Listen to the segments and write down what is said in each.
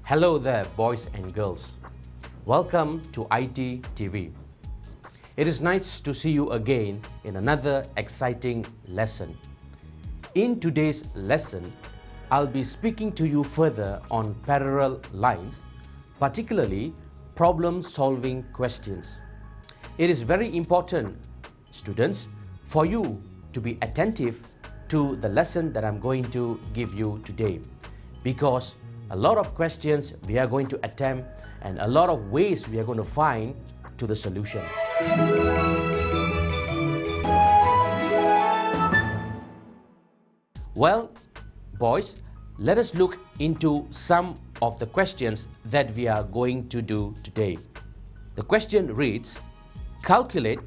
Hello there, boys and girls. Welcome to iTTV. It is nice to see you again in another exciting lesson. In today's lesson, I'll be speaking to you further on parallel lines, particularly problem-solving questions. It is very important, students, for you to be attentive to the lesson that I'm going to give you today, because a lot of questions we are going to attempt and a lot of ways we are going to find to the solution. Well, boys, let us look into some of the questions that we are going to do today. The question reads, calculate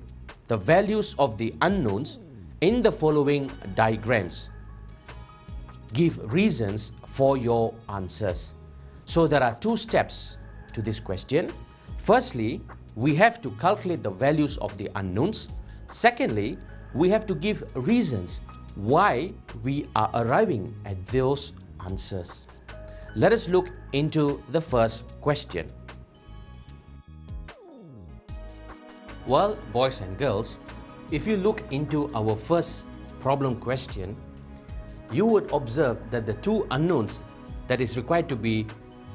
the values of the unknowns in the following diagrams. Give reasons for your answers. So there are two steps to this question. Firstly, we have to calculate the values of the unknowns. Secondly, we have to give reasons why we are arriving at those answers. Let us look into the first question. Well, boys and girls, if you look into our first problem question, you would observe that the two unknowns that is required to be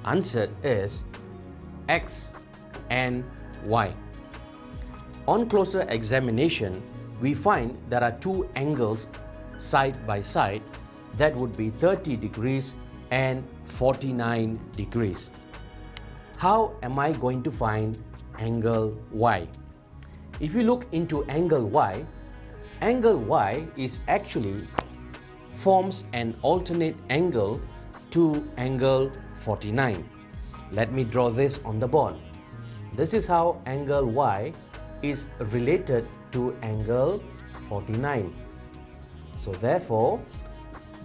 answered is x and y. On closer examination, we find there are two angles side by side that would be 30 degrees and 49 degrees. How am I going to find angle y? If you look into angle y is actually forms an alternate angle to angle 49. Let me draw this on the board. This is how angle y is related to angle 49. So therefore,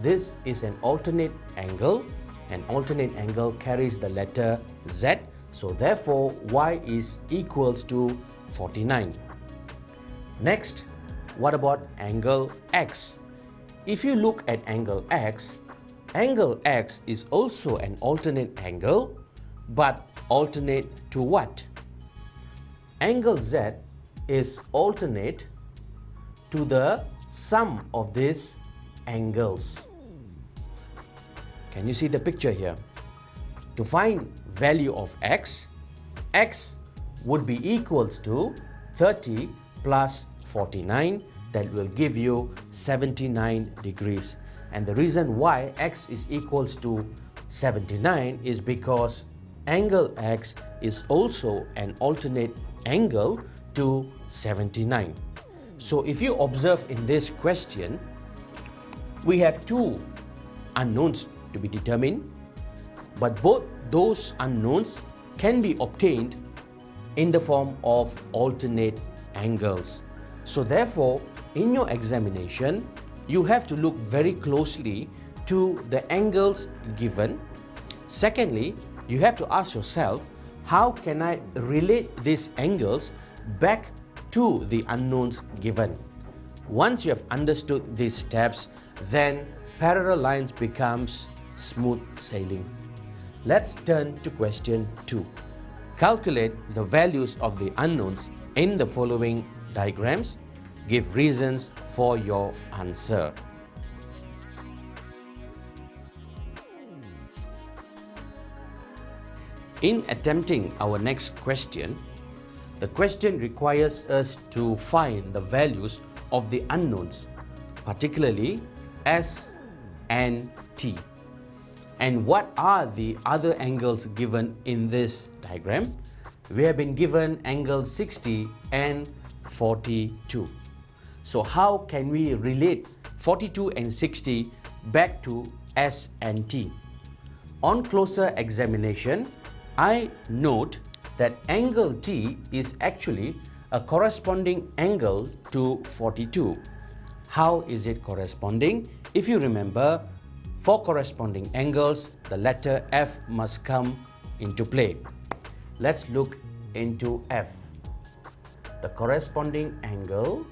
this is an alternate angle. An alternate angle carries the letter z. So therefore, y is equals to 49. Next, what about angle x? If you look at angle x is also an alternate angle, but alternate to what? Angle z is alternate to the sum of these angles. Can you see the picture here? To find value of x would be equals to 30 plus 49. That will give you 79 degrees. And the reason why x is equals to 79 is because angle x is also an alternate angle to 79. So if you observe in this question, we have two unknowns to be determined, but both those unknowns can be obtained in the form of alternate angles. So therefore, in your examination, you have to look very closely to the angles given. Secondly, you have to ask yourself, how can I relate these angles back to the unknowns given? Once you have understood these steps, then parallel lines becomes smooth sailing. Let's turn to question 2. Calculate the values of the unknowns in the following diagrams. Give reasons for your answer. In attempting our next question, the question requires us to find the values of the unknowns, particularly S and T. And what are the other angles given in this diagram? We have been given angle 60 and 42. So how can we relate 42 and 60 back to S and T? On closer examination, I note that angle T is actually a corresponding angle to 42. How is it corresponding? If you remember, for corresponding angles, the letter F must come into play. Let's look into F. The corresponding angle,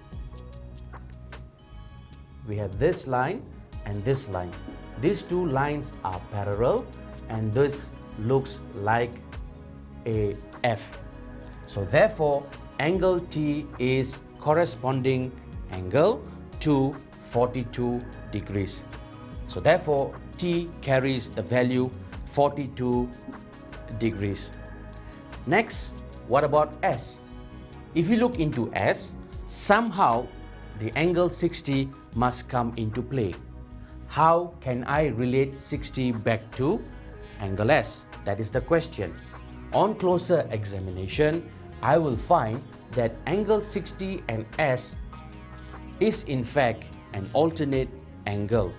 we have this line and this line. These two lines are parallel and this looks like a F. So therefore, angle T is corresponding angle to 42 degrees. So therefore, T carries the value 42 degrees. Next, what about S? If you look into S, somehow the angle 60 must come into play. How can I relate 60 back to angle S? That is the question. On closer examination, I will find that angle 60 and S is in fact an alternate angle.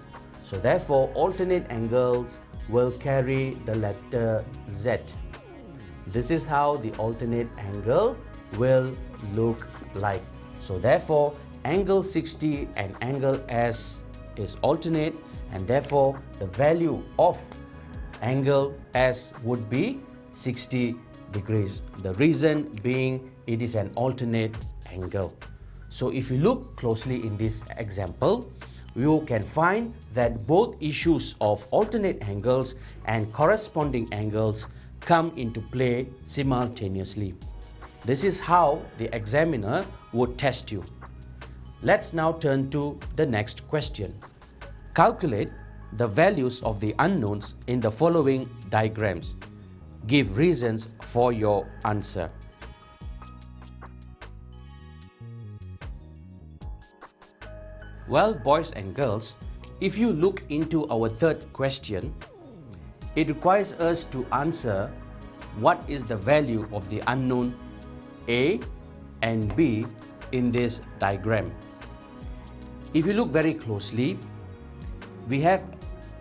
So therefore, alternate angles will carry the letter Z. This is how the alternate angle will look like. So therefore, angle 60 and angle S is alternate, and therefore the value of angle S would be 60 degrees. The reason being it is an alternate angle. So if you look closely in this example, you can find that both issues of alternate angles and corresponding angles come into play simultaneously. This is how the examiner would test you. Let's now turn to the next question. Calculate the values of the unknowns in the following diagrams. Give reasons for your answer. Well, boys and girls, if you look into our third question, it requires us to answer what is the value of the unknown A and B in this diagram. If you look very closely, we have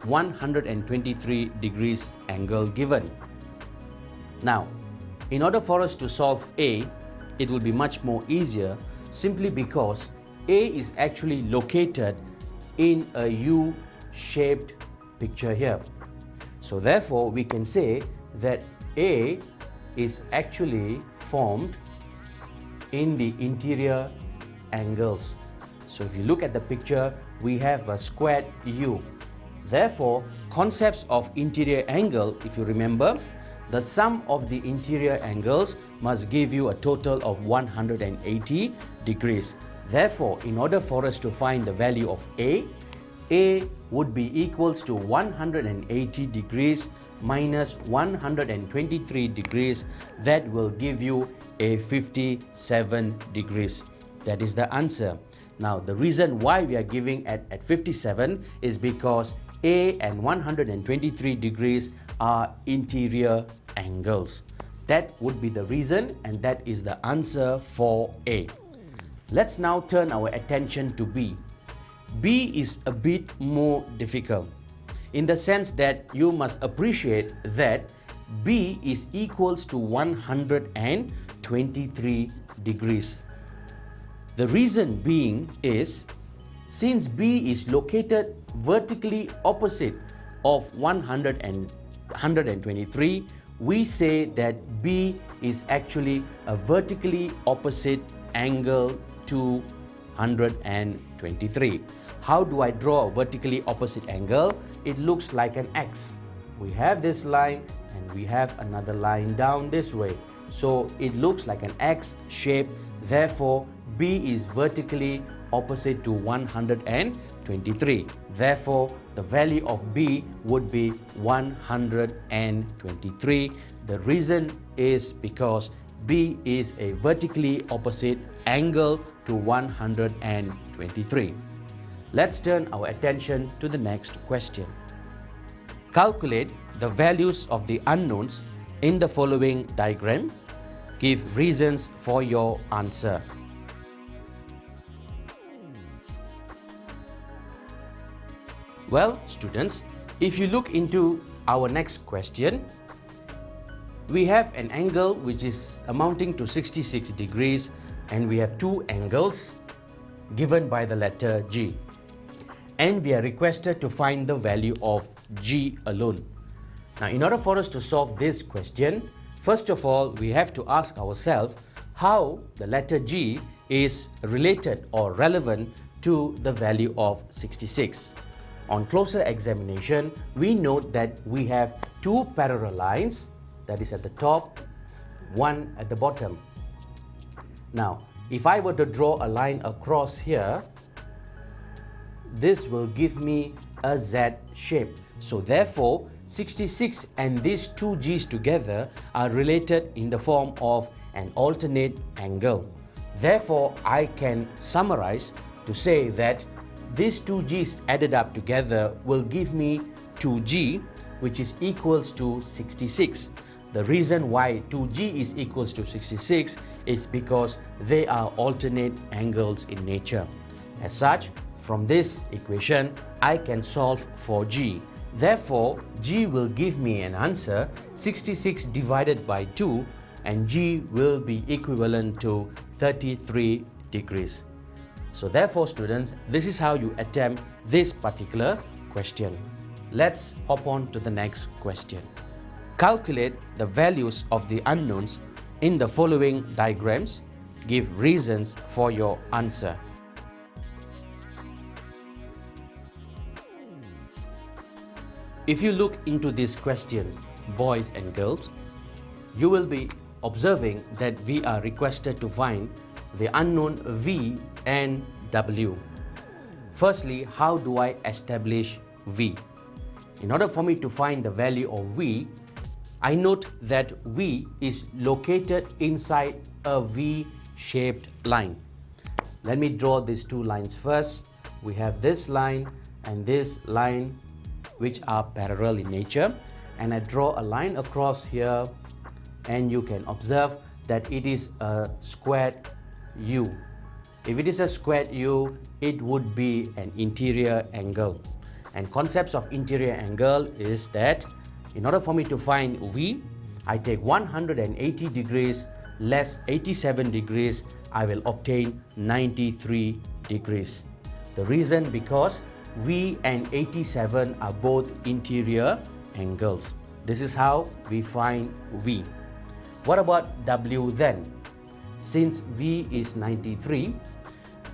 123 degrees angle given. Now, in order for us to solve A, it will be much more easier simply because A is actually located in a U-shaped picture here. So therefore, we can say that A is actually formed in the interior angles. So if you look at the picture, we have a squared U. Therefore, concepts of interior angle, if you remember, the sum of the interior angles must give you a total of 180 degrees. Therefore, in order for us to find the value of A would be equals to 180 degrees minus 123 degrees. That will give you a 57 degrees. That is the answer. Now, the reason why we are giving at 57 is because A and 123 degrees are interior angles. That would be the reason, and that is the answer for A. Let's now turn our attention to B. B is a bit more difficult in the sense that you must appreciate that B is equals to 123 degrees. The reason being is, since B is located vertically opposite of 123, we say that B is actually a vertically opposite angle to 123. How do I draw a vertically opposite angle? It looks like an X. We have this line and we have another line down this way. So it looks like an X shape. Therefore, B is vertically opposite to 123. Therefore, the value of B would be 123. The reason is because B is a vertically opposite angle to 123. Let's turn our attention to the next question. Calculate the values of the unknowns in the following diagram. Give reasons for your answer. Well, students, if you look into our next question, we have an angle which is amounting to 66 degrees, and we have two angles given by the letter G. And we are requested to find the value of G alone. Now, in order for us to solve this question, first of all, we have to ask ourselves how the letter G is related or relevant to the value of 66. On closer examination, we note that we have two parallel lines, that is at the top, one at the bottom. Now, if I were to draw a line across here, this will give me a Z shape. So therefore, 66 and these two G's together are related in the form of an alternate angle. Therefore, I can summarize to say that these two G's added up together will give me 2G, which is equals to 66. The reason why 2G is equals to 66 is because they are alternate angles in nature. As such, from this equation, I can solve for G. Therefore, G will give me an answer 66 divided by 2, and G will be equivalent to 33 degrees. So therefore, students, this is how you attempt this particular question. Let's hop on to the next question. Calculate the values of the unknowns in the following diagrams. Give reasons for your answer. If you look into these questions, boys and girls, you will be observing that we are requested to find the unknown V and W. Firstly, how do I establish V? In order for me to find the value of V, I note that V is located inside a V-shaped line. Let me draw these two lines first. We have this line and this line, which are parallel in nature, and I draw a line across here, and you can observe that it is a squared U. If it is a squared U, it would be an interior angle. And concepts of interior angle is that in order for me to find V, I take 180 degrees less 87 degrees, I will obtain 93 degrees. The reason because V and 87 are both interior angles. This is how we find V. What about W then? Since V is 93,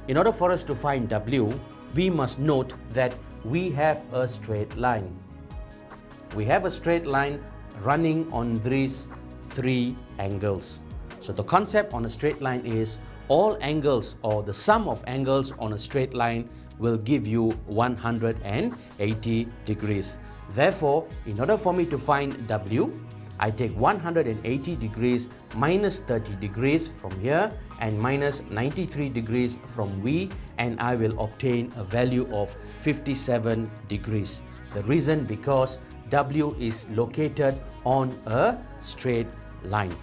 in order for us to find W, we must note that we have a straight line. We have a straight line running on these three angles. So the concept on a straight line is all angles, or the sum of angles on a straight line, will give you 180 degrees. Therefore, in order for me to find W, I take 180 degrees minus 30 degrees from here and minus 93 degrees from V, and I will obtain a value of 57 degrees. The reason because W is located on a straight line.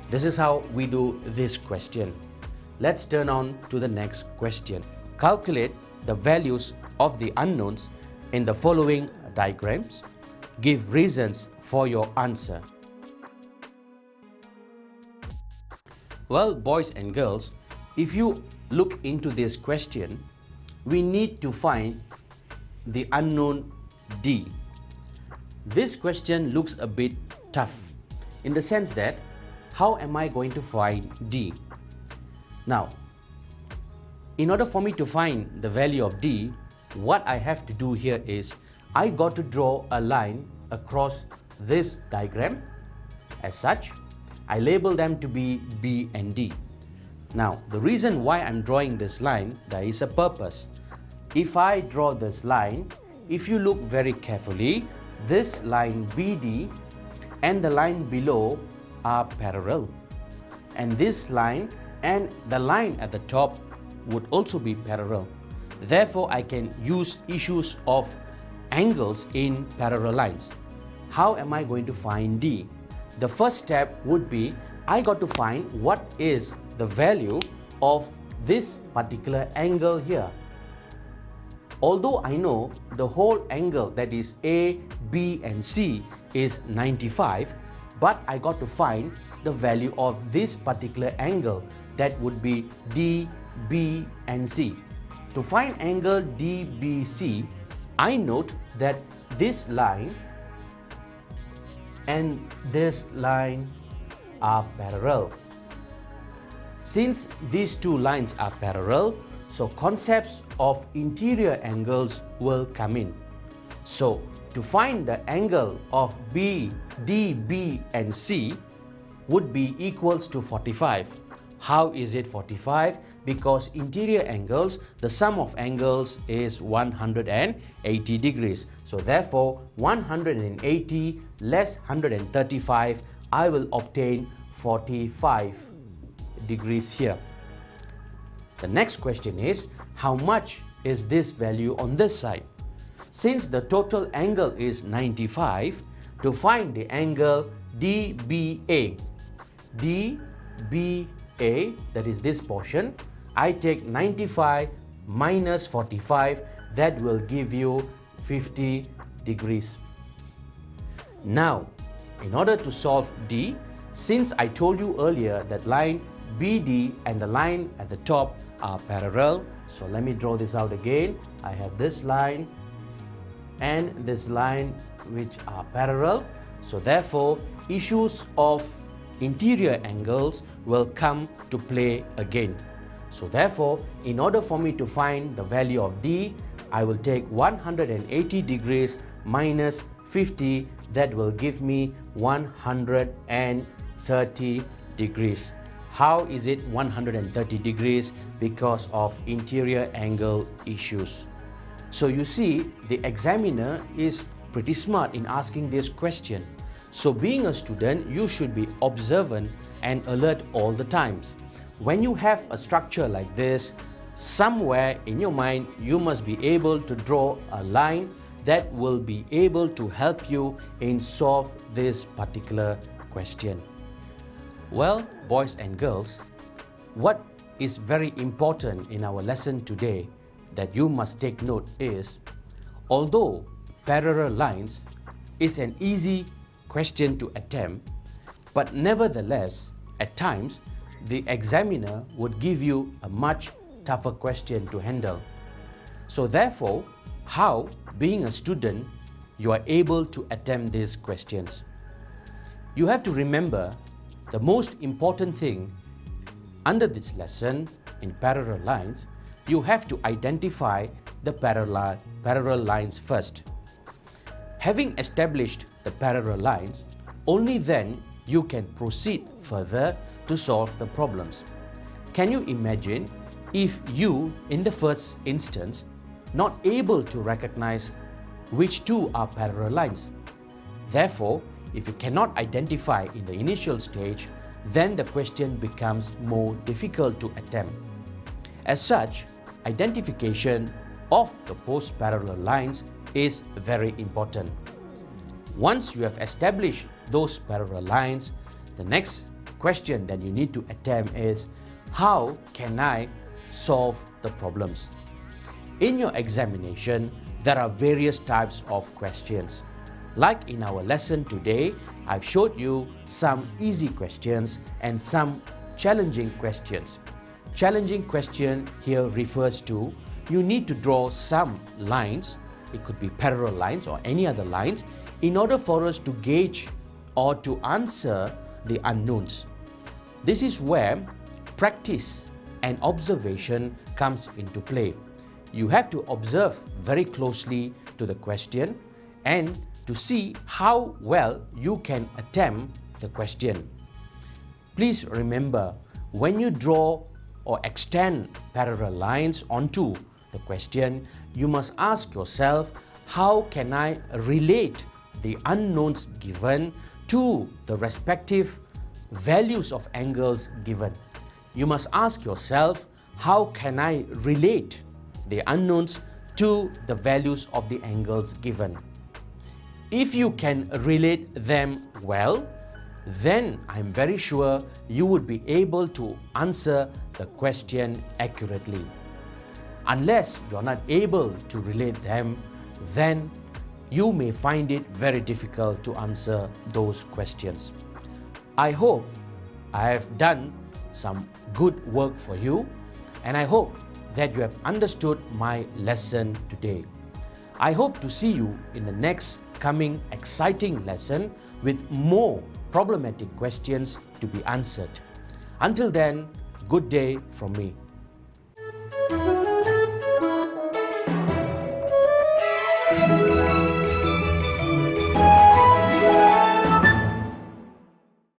This is how we do this question. Let's turn on to the next question. Calculate the values of the unknowns in the following diagrams. Give reasons for your answer. Well, boys and girls, if you look into this question, we need to find the unknown D. This question looks a bit tough in the sense that how am I going to find D? Now, in order for me to find the value of D, what I have to do here is I got to draw a line across this diagram. As such, I label them to be B and D. Now, the reason why I'm drawing this line, there is a purpose. If I draw this line, if you look very carefully, this line BD and the line below are parallel. And this line and the line at the top would also be parallel. Therefore, I can use issues of angles in parallel lines. How am I going to find D? The first step would be I got to find what is the value of this particular angle here. Although I know the whole angle, that is A, B and C, is 95, but I got to find the value of this particular angle, that would be D, B and C. To find angle DBC, I note that this line and this line are parallel. Since these two lines are parallel, so concepts of interior angles will come in. So to find the angle of B, D, B and C would be equals to 45. How is it 45? Because interior angles, the sum of angles is 180 degrees. So therefore 180 less 135, I will obtain 45 degrees here. The next question is, how much is this value on this side? Since the total angle is 95, to find the angle DBA, that is this portion, I take 95 minus 45, that will give you 50 degrees. Now, in order to solve D, since I told you earlier that line BD and the line at the top are parallel, so let me draw this out again. I have this line and this line which are parallel. So therefore, issues of interior angles will come to play again. So therefore, in order for me to find the value of D, I will take 180 degrees minus 50, that will give me 130 degrees. How is it 130 degrees? Because of interior angle issues. So you see, the examiner is pretty smart in asking this question. So being a student, you should be observant and alert all the times. When you have a structure like this, somewhere in your mind, you must be able to draw a line that will be able to help you in solve this particular question. Well, boys and girls, what is very important in our lesson today that you must take note is, although parallel lines is an easy question to attempt, but nevertheless, at times, the examiner would give you a much tougher question to handle. So therefore, how, being a student, you are able to attempt these questions? You have to remember the most important thing under this lesson in parallel lines, you have to identify the parallel lines first. Having established the parallel lines, only then you can proceed further to solve the problems. Can you imagine if you, in the first instance, not able to recognize which two are parallel lines? Therefore, if you cannot identify in the initial stage, then the question becomes more difficult to attempt. As such, identification of the post-parallel lines is very important. Once you have established those parallel lines, the next question that you need to attempt is, how can I solve the problems? In your examination, there are various types of questions. Like in our lesson today, I've showed you some easy questions and some challenging questions. Challenging question here refers to you need to draw some lines, it could be parallel lines or any other lines, in order for us to gauge or to answer the unknowns. This is where practice and observation comes into play. You have to observe very closely to the question and to see how well you can attempt the question. Please remember, when you draw or extend parallel lines onto the question, you must ask yourself, how can I relate the unknowns given to the respective values of angles given? You must ask yourself, how can I relate the unknowns to the values of the angles given? If you can relate them well, then I'm very sure you would be able to answer the question accurately. Unless you're not able to relate them, then you may find it very difficult to answer those questions. I hope I have done some good work for you, and I hope that you have understood my lesson today. I hope to see you in the next coming exciting lesson with more problematic questions to be answered. Until then, good day from me.